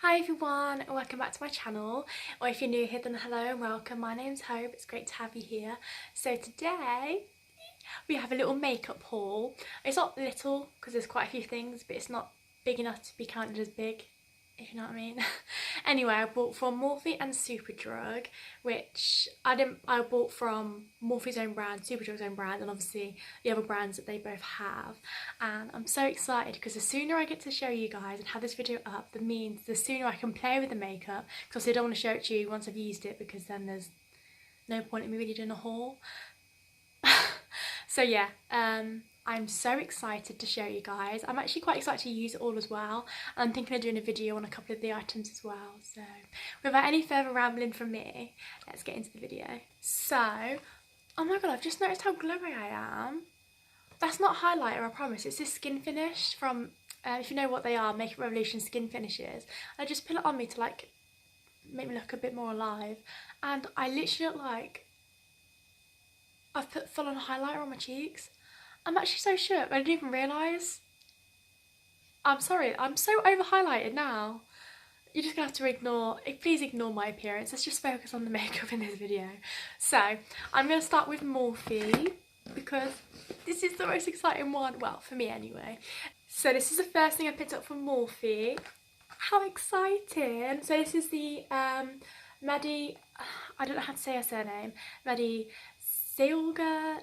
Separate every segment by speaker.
Speaker 1: Hi everyone and welcome back to my channel, or if you're new here then hello and welcome. My name's Hope, it's great to have you here. So today we have a little makeup haul. It's not little because there's quite a few things, but it's not big enough to be counted as big, if you know what I mean. Anyway, I bought from Morphe and Superdrug, which I bought from Morphe's own brand, Superdrug's own brand, and obviously the other brands that they both have. And I'm so excited because the sooner I get to show you guys and have this video up, that means the sooner I can play with the makeup, because I don't want to show it to you once I've used it, because then there's no point in me really doing a haul. So yeah, I'm so excited to show you guys. I'm actually quite excited to use it all as well. I'm thinking of doing a video on a couple of the items as well. So without any further rambling from me, let's get into the video. So, oh my god, I've just noticed how glowy I am. That's not highlighter, I promise. It's this skin finish from, if you know what they are, Makeup Revolution skin finishes. I just put it on me to like make me look a bit more alive. And I literally look like I've put full on highlighter on my cheeks. I'm actually so shook, I didn't even realise. I'm sorry, I'm so over highlighted now. You're just gonna have to please ignore my appearance. Let's just focus on the makeup in this video. So, I'm gonna start with Morphe because this is the most exciting one, well, for me anyway. So this is the first thing I picked up from Morphe. How exciting! So this is the Maddie, I don't know how to say her surname, Maddie Zellweger.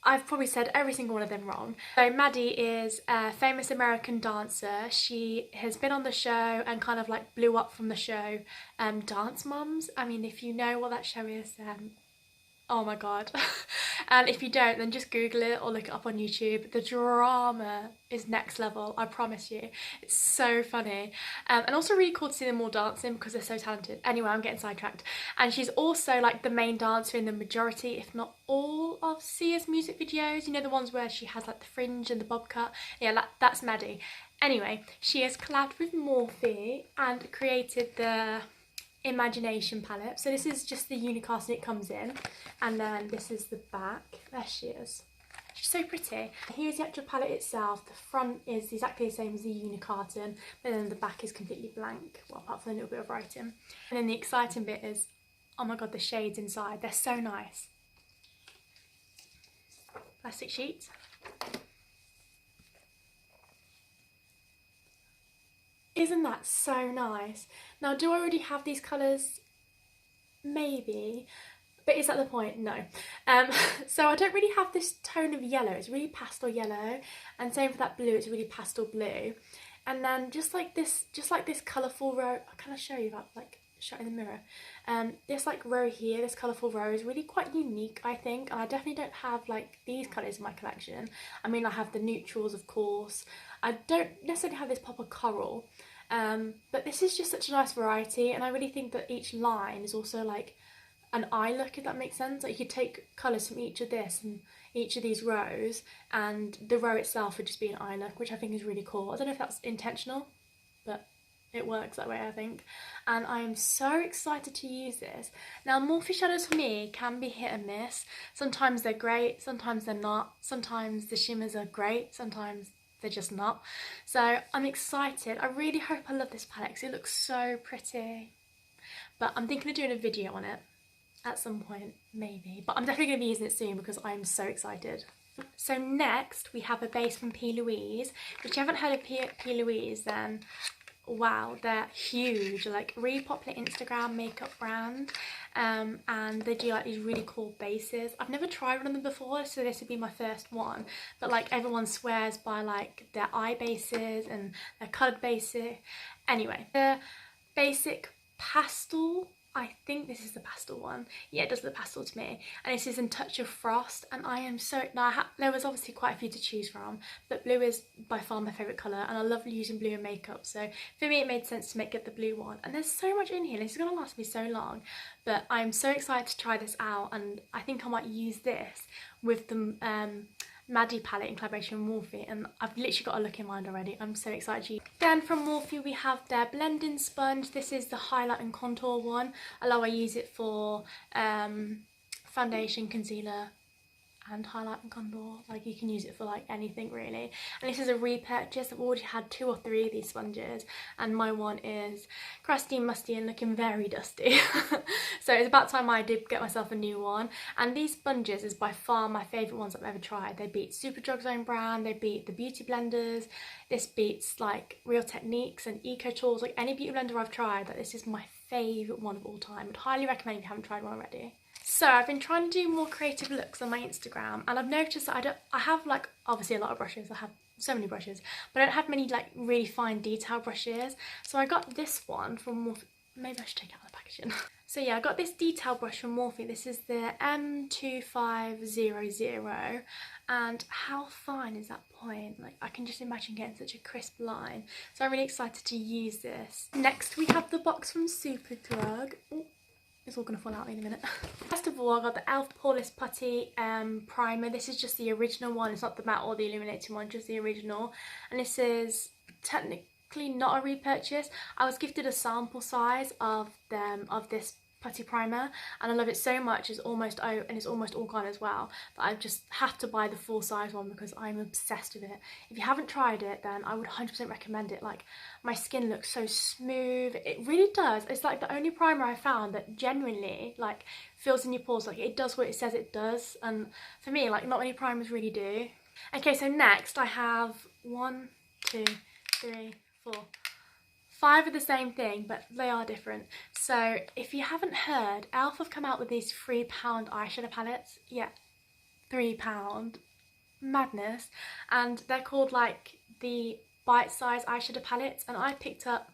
Speaker 1: I've probably said every single one of them wrong. So Maddie is a famous American dancer. She has been on the show and kind of like blew up from the show Dance Moms. I mean, if you know what that show is, oh my god. And if you don't, then just Google it or look it up on YouTube. The drama is next level, I promise you. It's so funny. And also really cool to see them all dancing because they're so talented. Anyway, I'm getting sidetracked. And she's also like the main dancer in the majority, if not all, of Sia's music videos. You know, the ones where she has like the fringe and the bob cut? Yeah, that's Maddie. Anyway, she has collabed with Morphe and created the Imagination palette. So this is just the unicarton it comes in, and then this is the back. There she is. She's so pretty. Here's the actual palette itself. The front is exactly the same as the unicarton, but then the back is completely blank, well, apart from a little bit of writing. And then the exciting bit is, oh my god, the shades inside. They're so nice. Plastic sheets. Isn't that so nice? Now, do I already have these colours? Maybe. But is that the point? No. So I don't really have this tone of yellow. It's really pastel yellow. And same for that blue, it's really pastel blue. And then just like this colourful row, I'll kind of show you that, like, show in the mirror. This like row here, this colourful row is really quite unique, I think. And I definitely don't have like these colours in my collection. I mean, I have the neutrals, of course. I don't necessarily have this pop of coral. But this is just such a nice variety, and I really think that each line is also like an eye look, if that makes sense. Like you could take colours from each of this and each of these rows, and the row itself would just be an eye look, which I think is really cool. I don't know if that's intentional, but it works that way, I think. And I am so excited to use this. Now, Morphe shadows for me can be hit and miss. Sometimes they're great, sometimes they're not. Sometimes the shimmers are great, sometimes they're just not. So I'm excited. I really hope I love this palette because it looks so pretty. But I'm thinking of doing a video on it at some point, maybe. But I'm definitely going to be using it soon because I'm so excited. So next we have a base from P. Louise. If you haven't heard of P. Louise, then wow, they're huge, like really popular Instagram makeup brand, and they do like these really cool bases. I've never tried one of them before, so this would be my first one, but like everyone swears by like their eye bases and their coloured bases. Anyway, the basic pastel, I think this is the pastel one. Yeah, it does look pastel to me. And this is in Touch of Frost, and I am so, there was obviously quite a few to choose from, but blue is by far my favourite colour, and I love using blue in makeup, so for me it made sense to get the blue one. And there's so much in here, this is going to last me so long, but I'm so excited to try this out, and I think I might use this with the Maddie palette in collaboration with Morphe, and I've literally got a look in mind already. I'm so excited to use. Then from Morphe we have their blending sponge. This is the highlight and contour one. I use it for foundation, concealer and highlight and contour. Like, you can use it for like anything really. And this is a repurchase. I've already had 2 or 3 of these sponges, and my one is crusty, musty and looking very dusty. So it's about time I did get myself a new one. And these sponges is by far my favourite ones I've ever tried. They beat Superdrug's own brand, they beat the Beauty Blenders, this beats like Real Techniques and Eco Tools. Like, any beauty blender I've tried, like, this is my favourite one of all time. I'd highly recommend if you haven't tried one already. So I've been trying to do more creative looks on my Instagram, and I've noticed that I have like obviously a lot of brushes. I have so many brushes, but I don't have many like really fine detail brushes. So I got this one from Morphe. Maybe I should take out the packaging. So yeah, I got this detail brush from Morphe. This is the M2500, and how fine is that point? Like, I can just imagine getting such a crisp line. So I'm really excited to use this. Next we have the box from Superdrug. Ooh. It's all going to fall out in a minute. First of all, I got the e.l.f. Poreless Putty primer. This is just the original one. It's not the matte or the illuminating one, just the original. And this is technically not a repurchase. I was gifted a sample size of this putty primer, and I love it so much. It's almost out and it's almost all gone as well, that I just have to buy the full size one because I'm obsessed with it. If you haven't tried it, then I would 100% recommend it. Like, my skin looks so smooth. It really does. It's like the only primer I found that genuinely like fills in your pores. Like, it does what it says it does, and for me, like, not many primers really do. Okay, so next I have 1, 2, 3, 4, 5 of the same thing, but they are different. So if you haven't heard, e.l.f. have come out with these £3 eyeshadow palettes. Yeah, £3. Madness. And they're called like the bite-sized eyeshadow palettes, and I picked up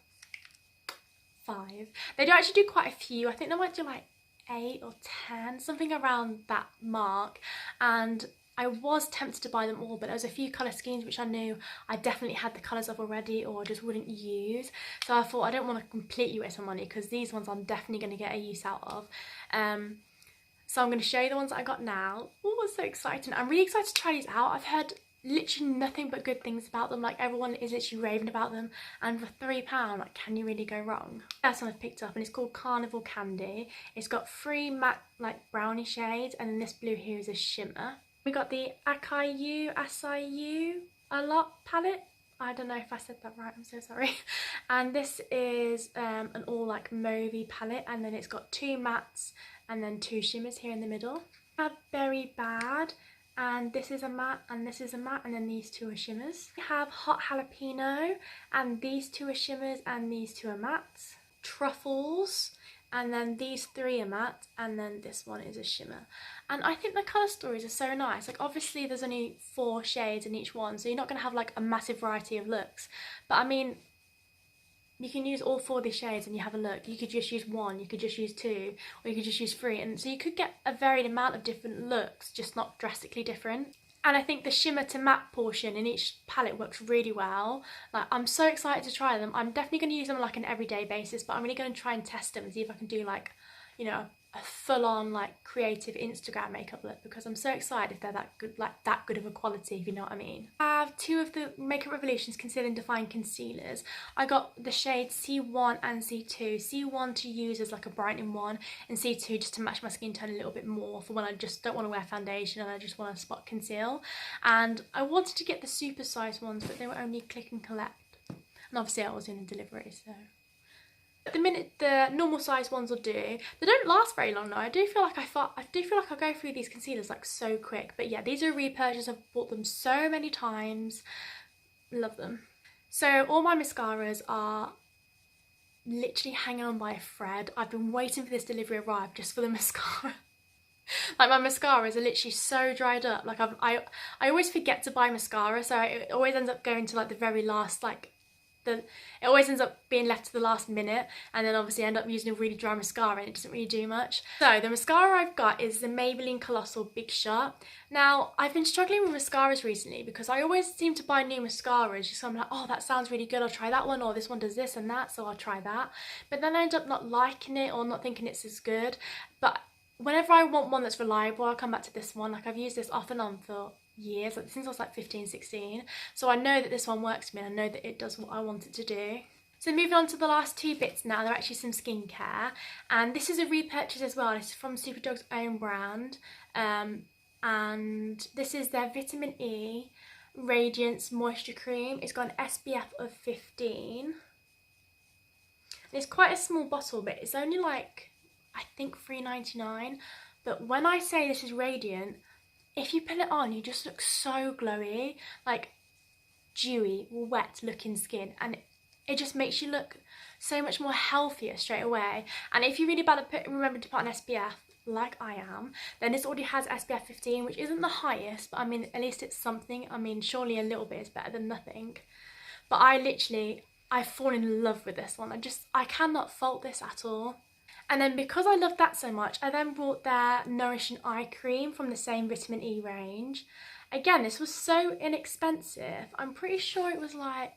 Speaker 1: 5. They do actually do quite a few. I think they might do like 8 or 10, something around that mark. And I was tempted to buy them all, but there was a few colour schemes which I knew I definitely had the colours of already or just wouldn't use. So I thought I don't want to completely waste my money, because these ones I'm definitely going to get a use out of. So I'm going to show you the ones that I got now. Oh, it's so exciting. I'm really excited to try these out. I've heard literally nothing but good things about them. Like, everyone is literally raving about them, and for £3, like, can you really go wrong? First one I've picked up, and it's called Carnival Candy. It's got 3 matte like brownie shades, and then this blue here is a shimmer. We got the Acai a lot palette. I don't know if I said that right, I'm so sorry. And this is an all like mauvey palette, and then it's got 2 mattes and then 2 shimmers here in the middle. We have Berry Bad, and this is a matte and this is a matte, and then these 2 are shimmers. We have Hot Jalapeno, and these 2 are shimmers and these 2 are mattes. Truffles, and then these 3 are matte, and then this one is a shimmer. And I think the colour stories are so nice. Like, obviously there's only 4 shades in each one, so you're not going to have like a massive variety of looks. But I mean, you can use all 4 of these shades and you have a look. You could just use 1, you could just use 2, or you could just use 3. And so you could get a varied amount of different looks, just not drastically different. And I think the shimmer to matte portion in each palette works really well. Like, I'm so excited to try them. I'm definitely going to use them on like an everyday basis, but I'm really going to try and test them and see if I can do like, you know, a full-on like creative Instagram makeup look, because I'm so excited if they're that good, like that good of a quality, if you know what I mean. I have 2 of the Makeup Revolution's Conceal and Define concealers. I got the shades C1 and C2. C1 to use as like a brightening one, and C2 just to match my skin tone a little bit more for when I just don't want to wear foundation and I just want to spot conceal. And I wanted to get the super size ones, but they were only click and collect, and obviously I was in a delivery, so. At the minute, the normal size ones will do. They don't last very long though. I do feel like I go through these concealers like so quick. But yeah, these are a repurchase. I've bought them so many times. Love them. So all my mascaras are literally hanging on by a thread. I've been waiting for this delivery to arrive just for the mascara. Like, my mascaras are literally so dried up. Like, I always forget to buy mascara, so it always ends up going to like the very last, like, it always ends up being left to the last minute, and then obviously I end up using a really dry mascara and it doesn't really do much. So the mascara I've got is the Maybelline Colossal Big Shot. Now, I've been struggling with mascaras recently because I always seem to buy new mascaras just so I'm like, oh, that sounds really good, I'll try that one, or this one does this and that, so I'll try that. But then I end up not liking it or not thinking it's as good. But whenever I want one that's reliable, I'll come back to this one. Like, I've used this off and on for years, like since I was like 15, 16. So I know that this one works for me, and I know that it does what I want it to do. So moving on to the last 2 bits now, they're actually some skincare. And this is a repurchase as well. It's from Superdrug's own brand. and this is their Vitamin E Radiance Moisture Cream. It's got an SPF of 15. It's quite a small bottle, but it's only like, I think £3.99. But when I say this is radiant, if you put it on, you just look so glowy, like dewy, wet looking skin, and it just makes you look so much more healthier straight away. And if you're really bad at remember to put an SPF, like I am, then this already has SPF 15, which isn't the highest, but I mean, at least it's something. I mean, surely a little bit is better than nothing. But I've fallen in love with this one. I cannot fault this at all. And then because I love that so much, I then bought their Nourishing Eye Cream from the same Vitamin E range. Again, this was so inexpensive. I'm pretty sure it was like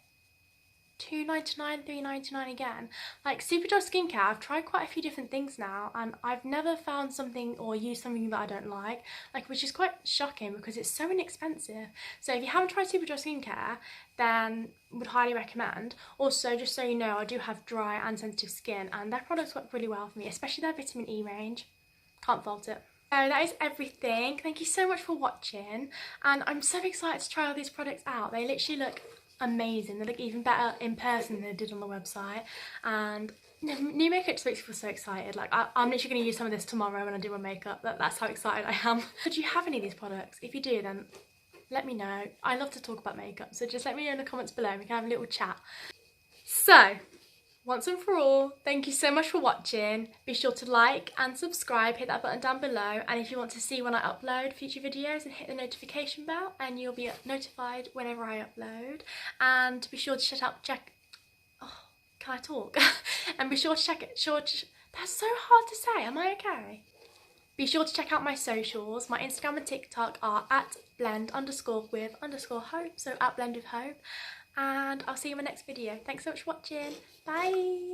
Speaker 1: £2.99, £3.99 again. Like Superdrug skincare, I've tried quite a few different things now, and I've never found something or used something that I don't like, which is quite shocking because it's so inexpensive. So if you haven't tried Superdrug skincare, then would highly recommend. Also, just so you know, I do have dry and sensitive skin, and their products work really well for me, especially their Vitamin E range. Can't fault it. So that is everything. Thank you so much for watching, and I'm so excited to try all these products out. They literally look amazing. They look even better in person than they did on the website, and new makeup just makes me feel so excited. Like I'm literally going to use some of this tomorrow when I do my makeup. That's how excited I am. Do you have any of these products? If you do, then let me know. I love to talk about makeup, so just let me know in the comments below and we can have a little chat. So once and for all, thank you so much for watching. Be sure to like and subscribe, hit that button down below, and if you want to see when I upload future videos, and hit the notification bell and you'll be notified whenever I upload. And be sure to can I talk? And be sure to that's so hard to say, am I okay? Be sure to check out my socials. My Instagram and TikTok are at blend_with_hope, so at blend with hope. And I'll see you in my next video. Thanks so much for watching. Bye.